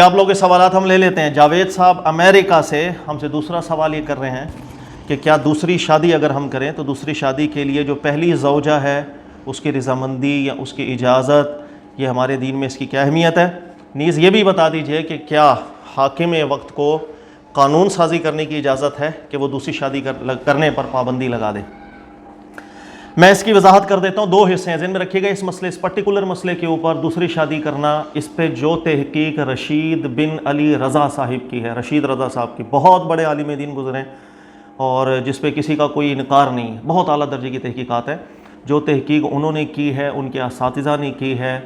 آپ لوگ کے سوالات ہم لے لیتے ہیں۔ جاوید صاحب امریکہ سے ہم سے دوسرا سوال یہ کر رہے ہیں کہ کیا دوسری شادی اگر ہم کریں تو دوسری شادی کے لیے جو پہلی زوجہ ہے اس کی رضامندی یا اس کی اجازت، یہ ہمارے دین میں اس کی کیا اہمیت ہے؟ نیز یہ بھی بتا دیجئے کہ کیا حاکم وقت کو قانون سازی کرنے کی اجازت ہے کہ وہ دوسری شادی کرنے پر پابندی لگا دے۔ میں اس کی وضاحت کر دیتا ہوں، دو حصے ہیں، ذہن میں رکھیے گا اس مسئلے، اس پرٹیکولر مسئلے کے اوپر دوسری شادی کرنا، اس پہ جو تحقیق رشید بن علی رضا صاحب کی ہے، رشید رضا صاحب کی، بہت بڑے عالم دین گزرے ہیں اور جس پہ کسی کا کوئی انکار نہیں ہے، بہت اعلیٰ درجے کی تحقیقات ہیں۔ جو تحقیق انہوں نے کی ہے، ان کے اساتذہ نے کی ہے،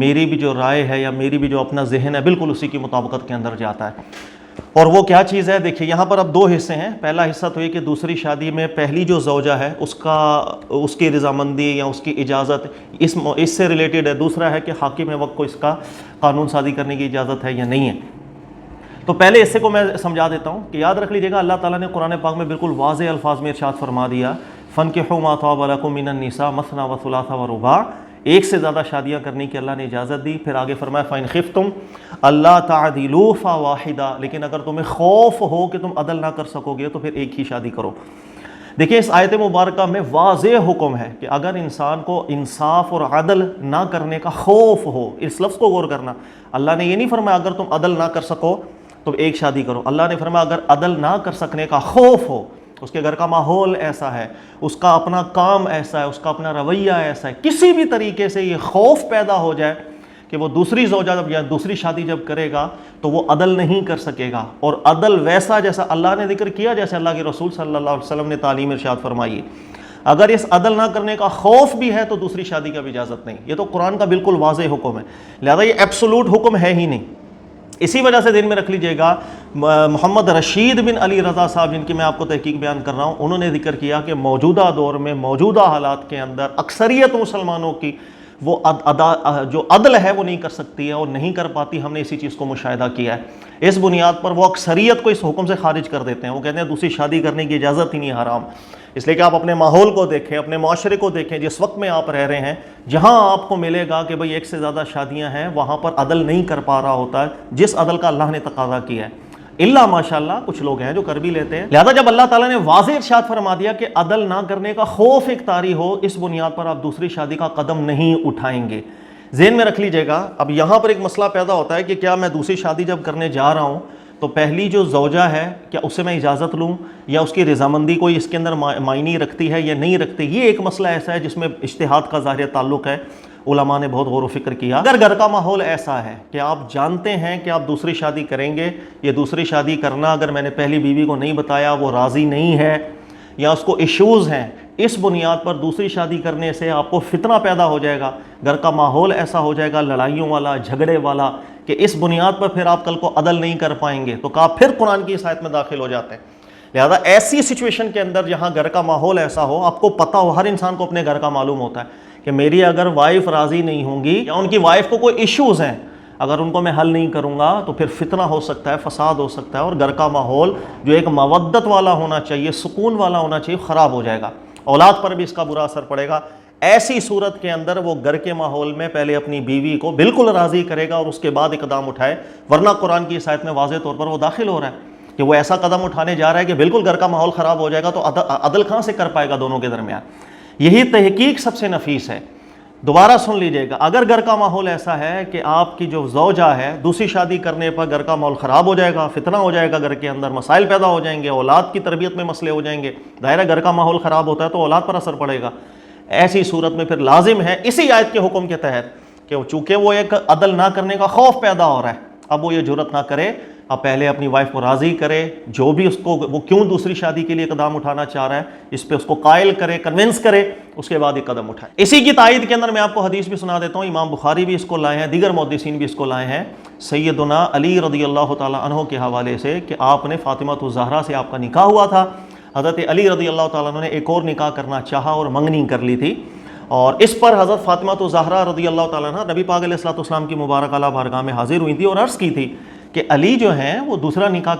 میری بھی جو رائے ہے یا میری بھی جو اپنا ذہن ہے بالکل اسی کی مطابقت کے اندر جاتا ہے۔ اور وہ کیا چیز ہے؟ دیکھیے یہاں پر اب دو حصے ہیں۔ پہلا حصہ تو یہ کہ دوسری شادی میں پہلی جو زوجہ ہے اس کی رضامندی یا اس کی اجازت اس سے ریلیٹڈ ہے۔ دوسرا ہے کہ حاکم وقت کو اس کا قانون سازی کرنے کی اجازت ہے یا نہیں ہے۔ تو پہلے حصے کو میں سمجھا دیتا ہوں کہ یاد رکھ لیجیے گا، اللہ تعالیٰ نے قرآن پاک میں بالکل واضح الفاظ میں ارشاد فرما دیا، فَانكِحُوا مَا طَابَ لَكُم مِّنَ النِّسَاءِ مَثْنَىٰ وَثُلَاثَ وَرُبَاعَ، ایک سے زیادہ شادیاں کرنے کی اللہ نے اجازت دی۔ پھر آگے فرمایا فَإِنْ خِفْتُمْ أَلَّا تَعْدِلُوا فَوَاحِدَةً، لیکن اگر تمہیں خوف ہو کہ تم عدل نہ کر سکو گے تو پھر ایک ہی شادی کرو۔ دیکھیں اس آیت مبارکہ میں واضح حکم ہے کہ اگر انسان کو انصاف اور عدل نہ کرنے کا خوف ہو، اس لفظ کو غور کرنا، اللہ نے یہ نہیں فرمایا اگر تم عدل نہ کر سکو تو ایک شادی کرو، اللہ نے فرمایا اگر عدل نہ کر سکنے کا خوف ہو، اس کے گھر کا ماحول ایسا ہے، اس کا اپنا کام ایسا ہے، اس کا اپنا رویہ ایسا ہے، کسی بھی طریقے سے یہ خوف پیدا ہو جائے کہ وہ دوسری زوجہ یا دوسری شادی جب کرے گا تو وہ عدل نہیں کر سکے گا، اور عدل ویسا جیسا اللہ نے ذکر کیا، جیسے اللہ کے رسول صلی اللہ علیہ وسلم نے تعلیم ارشاد فرمائی۔ اگر اس عدل نہ کرنے کا خوف بھی ہے تو دوسری شادی کا بھی اجازت نہیں۔ یہ تو قرآن کا بالکل واضح حکم ہے، لہذا یہ ایبسولوٹ حکم ہے ہی نہیں۔ اسی وجہ سے دین میں رکھ لیجئے گا، محمد رشید بن علی رضا صاحب جن کی میں آپ کو تحقیق بیان کر رہا ہوں، انہوں نے ذکر کیا کہ موجودہ دور میں موجودہ حالات کے اندر اکثریت مسلمانوں کی وہ جو عدل ہے وہ نہیں کر سکتی ہے اور نہیں کر پاتی۔ ہم نے اسی چیز کو مشاہدہ کیا ہے، اس بنیاد پر وہ اکثریت کو اس حکم سے خارج کر دیتے ہیں، وہ کہتے ہیں دوسری شادی کرنے کی اجازت ہی نہیں، حرام۔ اس لیے کہ آپ اپنے ماحول کو دیکھیں، اپنے معاشرے کو دیکھیں، جس وقت میں آپ رہ رہے ہیں، جہاں آپ کو ملے گا کہ بھئی ایک سے زیادہ شادیاں ہیں، وہاں پر عدل نہیں کر پا رہا ہوتا ہے جس عدل کا اللہ نے تقاضا کیا ہے، اللہ ماشاءاللہ کچھ لوگ ہیں جو کر بھی لیتے ہیں۔ لہذا جب اللہ تعالیٰ نے واضح ارشاد فرما دیا کہ عدل نہ کرنے کا خوف ایک طاری ہو، اس بنیاد پر آپ دوسری شادی کا قدم نہیں اٹھائیں گے۔ ذہن میں رکھ لیجئے گا، اب یہاں پر ایک مسئلہ پیدا ہوتا ہے کہ کیا میں دوسری شادی جب کرنے جا رہا ہوں تو پہلی جو زوجہ ہے کیا اس سے میں اجازت لوں یا اس کی رضامندی کوئی اس کے اندر معنی رکھتی ہے یا نہیں رکھتی؟ یہ ایک مسئلہ ایسا ہے جس میں اجتہاد کا ظاہر تعلق ہے، علماء نے بہت غور و فکر کیا۔ اگر گھر کا ماحول ایسا ہے کہ آپ جانتے ہیں کہ آپ دوسری شادی کریں گے، یہ دوسری شادی کرنا اگر میں نے پہلی بیوی کو نہیں بتایا، وہ راضی نہیں ہے یا اس کو ایشوز ہیں، اس بنیاد پر دوسری شادی کرنے سے آپ کو فتنہ پیدا ہو جائے گا، گھر کا ماحول ایسا ہو جائے گا لڑائیوں والا، جھگڑے والا، کہ اس بنیاد پر پھر آپ کل کو عدل نہیں کر پائیں گے، تو کہا پھر قرآن کی اس آیت میں داخل ہو جاتے ہیں۔ لہذا ایسی سچویشن کے اندر جہاں گھر کا ماحول ایسا ہو، آپ کو پتہ ہو، ہر انسان کو اپنے گھر کا معلوم ہوتا ہے کہ میری اگر وائف راضی نہیں ہوں گی یا ان کی وائف کو کوئی ایشوز ہیں، اگر ان کو میں حل نہیں کروں گا تو پھر فتنہ ہو سکتا ہے، فساد ہو سکتا ہے، اور گھر کا ماحول جو ایک مودت والا ہونا چاہیے، سکون والا ہونا چاہیے، خراب ہو جائے گا، اولاد پر بھی اس کا برا اثر پڑے گا۔ ایسی صورت کے اندر وہ گھر کے ماحول میں پہلے اپنی بیوی کو بالکل راضی کرے گا اور اس کے بعد اقدام اٹھائے، ورنہ قرآن کی اس آیت میں واضح طور پر وہ داخل ہو رہا ہے کہ وہ ایسا قدم اٹھانے جا رہا ہے کہ بالکل گھر کا ماحول خراب ہو جائے گا، تو عدل کہاں سے کر پائے گا دونوں کے درمیان؟ یہی تحقیق سب سے نفیس ہے۔ دوبارہ سن لیجئے گا، اگر گھر کا ماحول ایسا ہے کہ آپ کی جو زوجہ ہے دوسری شادی کرنے پر گھر کا ماحول خراب ہو جائے گا، فتنہ ہو جائے گا، گھر کے اندر مسائل پیدا ہو جائیں گے، اولاد کی تربیت میں مسئلے ہو جائیں گے، ظاہر ہے گھر کا ماحول خراب ہوتا ہے تو اولاد پر اثر پڑے گا۔ ایسی صورت میں پھر لازم ہے اسی آیت کے حکم کے تحت کہ چونکہ وہ ایک عدل نہ کرنے کا خوف پیدا ہو رہا ہے، اب وہ یہ جرات نہ کرے، اب پہلے اپنی وائف کو راضی کرے، جو بھی اس کو وہ کیوں دوسری شادی کے لیے قدم اٹھانا چاہ رہا ہے اس پہ اس کو قائل کرے، کنونس کرے، اس کے بعد ایک قدم اٹھائے۔ اسی کی تائید کے اندر میں آپ کو حدیث بھی سنا دیتا ہوں، امام بخاری بھی اس کو لائے ہیں، دیگر محدثین بھی اس کو لائے ہیں، سیدنا علی رضی اللہ تعالیٰ عنہ کے حوالے سے کہ آپ نے فاطمہ الزہرا سے آپ کا نکاح ہوا تھا، حضرت علی رضی اللہ تعالیٰ عنہ نے ایک اور نکاح کرنا چاہا اور منگنی کر لی تھی، اور اس پر حضرت فاطمہ الزہرا رضی اللہ تعالیٰ عنہ نبی پاک علیہ الصلوۃ والسلام کی مبارک اعلیٰ بارگاہ میں حاضر ہوئی تھی اور عرض کی تھی کہ علی جو ہیں وہ دوسرا نکاح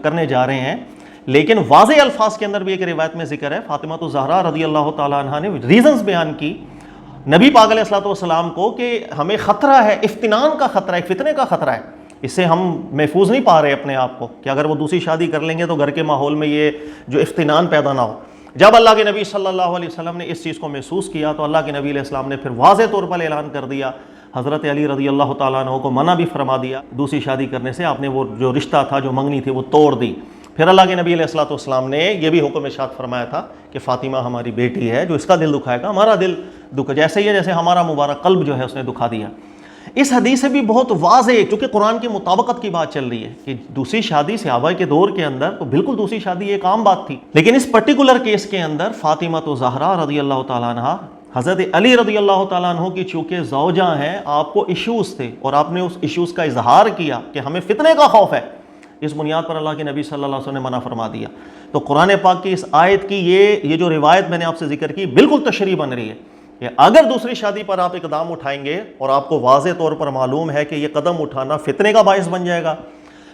کرنے جا رہے ہیں، لیکن واضح الفاظ کے اندر بھی ایک روایت میں ذکر ہے، فاطمہ الزہرا رضی اللہ تعالیٰ عنہ نے ریزنز بیان کی نبی پاک علیہ الصلوۃ والسلام کو کہ ہمیں خطرہ ہے، افتنان کا خطرہ ہے، فتنے کا خطرہ ہے، اس سے ہم محفوظ نہیں پا رہے اپنے آپ کو کہ اگر وہ دوسری شادی کر لیں گے تو گھر کے ماحول میں یہ جو افتنان پیدا نہ ہو۔ جب اللہ کے نبی صلی اللہ علیہ وسلم نے اس چیز کو محسوس کیا تو اللہ کے نبی علیہ السلام نے پھر واضح طور پر اعلان کر دیا، حضرت علی رضی اللہ تعالیٰ عنہ کو منع بھی فرما دیا دوسری شادی کرنے سے، آپ نے وہ جو رشتہ تھا، جو منگنی تھی، وہ توڑ دی۔ پھر اللہ کے نبی علیہ الصلوۃ والسلام نے یہ بھی حکم ارشاد فرمایا تھا کہ فاطمہ ہماری بیٹی ہے، جو اس کا دل دکھائے گا ہمارا دل دکھ جیسے ہی ہے جیسے ہمارا مبارک قلب جو ہے اس نے دکھا دیا۔ اس حدیث سے بھی بہت واضح، کیونکہ قرآن کی مطابقت کی بات چل رہی ہے کہ دوسری شادی صحابہ کے دور کے اندر تو بالکل دوسری شادی ایک عام بات تھی، لیکن اس پرٹیکولر کیس کے اندر فاطمہ تو زہرا رضی اللہ تعالیٰ عنہ، حضرت علی رضی اللہ تعالیٰ عنہ کی چونکہ زوجہ ہیں، آپ کو ایشوز تھے اور آپ نے اس ایشوز کا اظہار کیا کہ ہمیں فتنے کا خوف ہے، اس بنیاد پر اللہ کے نبی صلی اللہ علیہ وسلم نے منع فرما دیا۔ تو قرآن پاک کی اس آیت کی یہ جو روایت میں نے آپ سے ذکر کی بالکل تشریح بن رہی ہے کہ اگر دوسری شادی پر آپ اقدام اٹھائیں گے اور آپ کو واضح طور پر معلوم ہے کہ یہ قدم اٹھانا فتنے کا باعث بن جائے گا،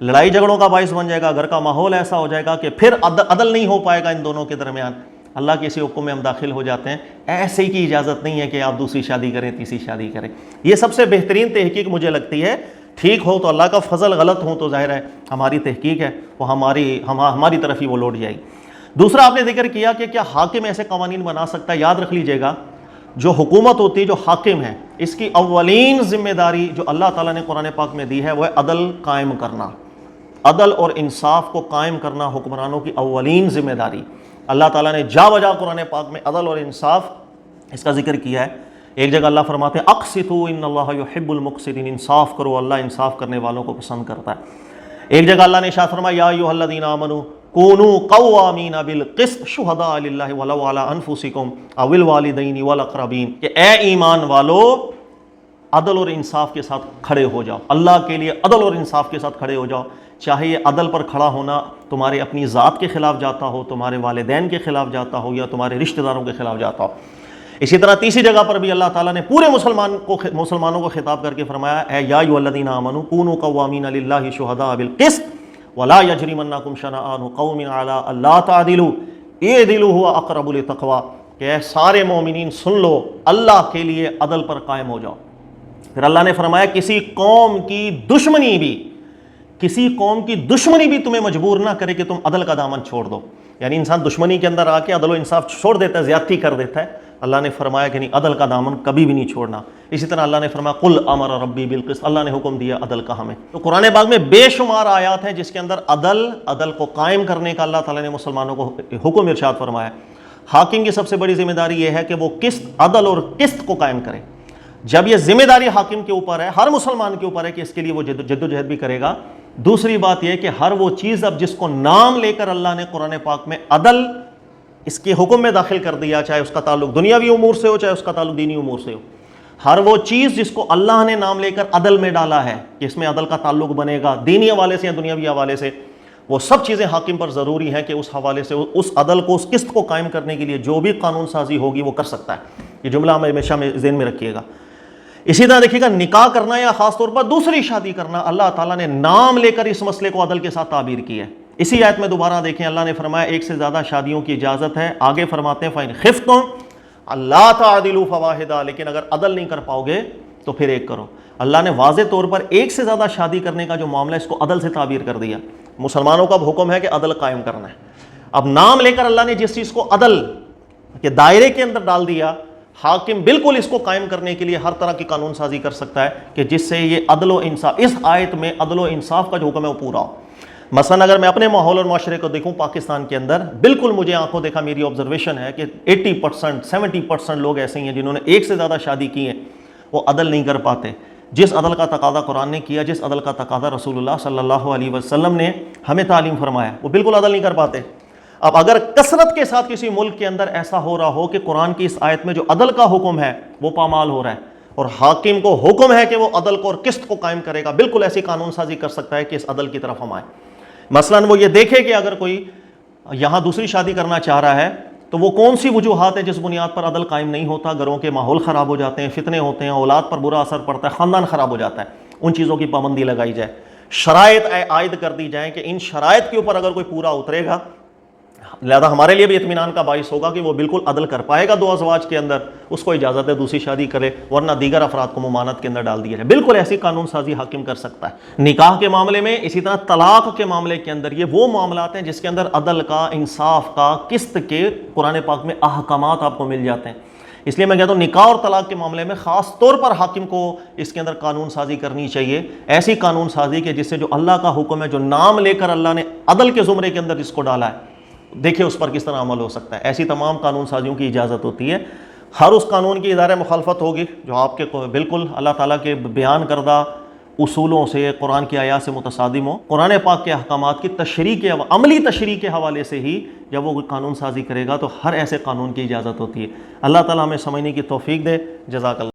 لڑائی جھگڑوں کا باعث بن جائے گا، گھر کا ماحول ایسا ہو جائے گا کہ پھر عدل نہیں ہو پائے گا ان دونوں کے درمیان، اللہ کے اسی حکم میں ہم داخل ہو جاتے ہیں۔ ایسے کی اجازت نہیں ہے کہ آپ دوسری شادی کریں، تیسری شادی کریں۔ یہ سب سے بہترین تحقیق مجھے لگتی ہے، ٹھیک ہو تو اللہ کا فضل، غلط ہوں تو ظاہر ہے ہماری تحقیق ہے، وہ ہماری طرف ہی وہ لوٹ جائے گی۔ دوسرا آپ نے ذکر کیا کہ کیا حاکم ایسے قوانین بنا سکتا ہے؟ یاد رکھ لیجئے گا، جو حکومت ہوتی ہے، جو حاکم ہے، اس کی اولین ذمہ داری جو اللہ تعالیٰ نے قرآن پاک میں دی ہے وہ ہے عدل قائم کرنا، عدل اور انصاف کو قائم کرنا حکمرانوں کی اولین ذمہ داری۔ اللہ تعالیٰ نے جا بجا قرآن پاک میں عدل اور انصاف اس کا ذکر کیا ہے۔ ایک جگہ اللہ فرماتے ہیں اقسطوا ان اللہ یحب المقسطین، انصاف کرو، اللہ انصاف کرنے والوں کو پسند کرتا ہے۔ ایک جگہ اللہ نے ارشاد فرمایا یا ایھا الذین آمنوا کونوا قوامین بالقسط شہداء للہ ولو علی انفسکم او الوالدین والاقربین، کہ اے ایمان والو عدل اور انصاف کے ساتھ کھڑے ہو جاؤ، اللہ کے لیے عدل اور انصاف کے ساتھ کھڑے ہو جاؤ، چاہے یہ عدل پر کھڑا ہونا تمہارے اپنی ذات کے خلاف جاتا ہو، تمہارے والدین کے خلاف جاتا ہو، یا تمہارے رشتہ داروں کے خلاف جاتا ہو۔ اسی طرح تیسری جگہ پر بھی اللہ تعالیٰ نے پورے مسلمانوں کو خطاب کر کے فرمایا اے یا ایھا الذین آمنوا کونوا قوامین للہ شہداء بالقسط ولا یجرمنکم شنآن قوم علی الا تعدلوا اعدلوا هو اقرب للتقوی، کہ اے سارے مومنین سن لو، اللہ کے لیے عدل پر قائم ہو جاؤ۔ پھر اللہ نے فرمایا کسی قوم کی دشمنی بھی تمہیں مجبور نہ کرے کہ تم عدل کا دامن چھوڑ دو، یعنی انسان دشمنی کے اندر آ کے عدل و انصاف چھوڑ دیتا ہے، زیادتی کر دیتا ہے، اللہ نے فرمایا کہ نہیں، عدل کا دامن کبھی بھی نہیں چھوڑنا۔ اسی طرح اللہ نے فرمایا قل امر ربی بالقسط، اللہ نے حکم دیا عدل کا ہمیں۔ تو قرآن پاک میں بے شمار آیات ہیں جس کے اندر عدل کو قائم کرنے کا اللہ تعالیٰ نے مسلمانوں کو حکم ارشاد فرمایا۔ حاکم کی سب سے بڑی ذمہ داری یہ ہے کہ وہ عدل اور قسط کو قائم کرے۔ جب یہ ذمہ داری حاکم کے اوپر ہے، ہر مسلمان کے اوپر ہے کہ اس کے لیے وہ جدوجہد بھی کرے گا۔ دوسری بات یہ کہ ہر وہ چیز اب جس کو نام لے کر اللہ نے قرآن پاک میں عدل اس کے حکم میں داخل کر دیا، چاہے اس کا تعلق دنیاوی امور سے ہو، چاہے اس کا تعلق دینی امور سے ہو، ہر وہ چیز جس کو اللہ نے نام لے کر عدل میں ڈالا ہے کہ اس میں عدل کا تعلق بنے گا دینی حوالے سے یا دنیاوی حوالے سے، وہ سب چیزیں حاکم پر ضروری ہیں کہ اس حوالے سے اس عدل کو، اس قسط کو قائم کرنے کے لیے جو بھی قانون سازی ہوگی وہ کر سکتا ہے۔ یہ جملہ ہمیشہ ذہن میں رکھیے گا۔ اسی طرح دیکھیے گا، نکاح کرنا یا خاص طور پر دوسری شادی کرنا، اللہ تعالیٰ نے نام لے کر اس مسئلے کو عدل کے ساتھ تعبیر کی ہے۔ اسی آیت میں دوبارہ دیکھیں، اللہ نے فرمایا ایک سے زیادہ شادیوں کی اجازت ہے، آگے فرماتے ہیں فَإِنْ خِفْتُمْ أَلَّا تَعْدِلُوا فَوَاحِدَةً، لیکن اگر عدل نہیں کر پاؤ گے تو پھر ایک کرو۔ اللہ نے واضح طور پر ایک سے زیادہ شادی کرنے کا جو معاملہ ہے اس کو عدل سے تعبیر کر دیا۔ مسلمانوں کا اب حکم ہے کہ عدل قائم کرنا ہے۔ اب نام لے کر اللہ نے جس چیز کو عدل کے دائرے کے اندر ڈال دیا، حاکم بالکل اس کو قائم کرنے کے لیے ہر طرح کی قانون سازی کر سکتا ہے کہ جس سے یہ عدل و انصاف، اس آیت میں عدل و انصاف کا جو حکم ہے وہ پورا ہو۔ مثلا اگر میں اپنے ماحول اور معاشرے کو دیکھوں پاکستان کے اندر، بالکل مجھے آنکھوں دیکھا میری آبزرویشن ہے کہ 80% 70% لوگ ایسے ہی ہیں جنہوں نے ایک سے زیادہ شادی کی ہے، وہ عدل نہیں کر پاتے۔ جس عدل کا تقاضا قرآن نے کیا، جس عدل کا تقاضا رسول اللہ صلی اللہ علیہ وسلم نے ہمیں تعلیم فرمایا، وہ بالکل عدل نہیں کر پاتے۔ اب اگر کثرت کے ساتھ کسی ملک کے اندر ایسا ہو رہا ہو کہ قرآن کی اس آیت میں جو عدل کا حکم ہے وہ پامال ہو رہا ہے، اور حاکم کو حکم ہے کہ وہ عدل کو اور قسط کو قائم کرے گا، بالکل ایسی قانون سازی کر سکتا ہے کہ اس عدل کی طرف ہم آئیں۔ مثلا وہ یہ دیکھے کہ اگر کوئی یہاں دوسری شادی کرنا چاہ رہا ہے تو وہ کون سی وجوہات ہیں جس بنیاد پر عدل قائم نہیں ہوتا، گھروں کے ماحول خراب ہو جاتے ہیں، فتنے ہوتے ہیں، اولاد پر برا اثر پڑتا ہے، خاندان خراب ہو جاتا ہے، ان چیزوں کی پابندی لگائی جائے، شرائط عائد کر دی جائیں کہ ان شرائط کے اوپر اگر کوئی پورا اترے گا، لہذا ہمارے لیے بھی اطمینان کا باعث ہوگا کہ وہ بالکل عدل کر پائے گا 2 ازواج کے اندر، اس کو اجازت ہے دوسری شادی کرے، ورنہ دیگر افراد کو ممانعت کے اندر ڈال دیا جائے۔ بالکل ایسی قانون سازی حاکم کر سکتا ہے نکاح کے معاملے میں، اسی طرح طلاق کے معاملے کے اندر۔ یہ وہ معاملات ہیں جس کے اندر عدل کا، انصاف کا، قسط کے قرآن پاک میں احکامات آپ کو مل جاتے ہیں۔ اس لیے میں کہتا ہوں نکاح اور طلاق کے معاملے میں خاص طور پر حاکم کو اس کے اندر قانون سازی کرنی چاہیے، ایسی قانون سازی کہ جس سے جو اللہ کا حکم ہے، جو نام لے کر اللہ نے عدل کے زمرے کے اندر اس کو ڈالا ہے، دیکھیں اس پر کس طرح عمل ہو سکتا ہے۔ ایسی تمام قانون سازیوں کی اجازت ہوتی ہے۔ ہر اس قانون کی ادارہ مخالفت ہوگی جو آپ کے بالکل اللہ تعالیٰ کے بیان کردہ اصولوں سے، قرآن کی آیات سے متصادم ہو۔ قرآن پاک کے احکامات کی تشریح کے، عملی تشریح کے حوالے سے ہی جب وہ قانون سازی کرے گا تو ہر ایسے قانون کی اجازت ہوتی ہے۔ اللہ تعالیٰ ہمیں سمجھنے کی توفیق دے۔ جزاک اللہ۔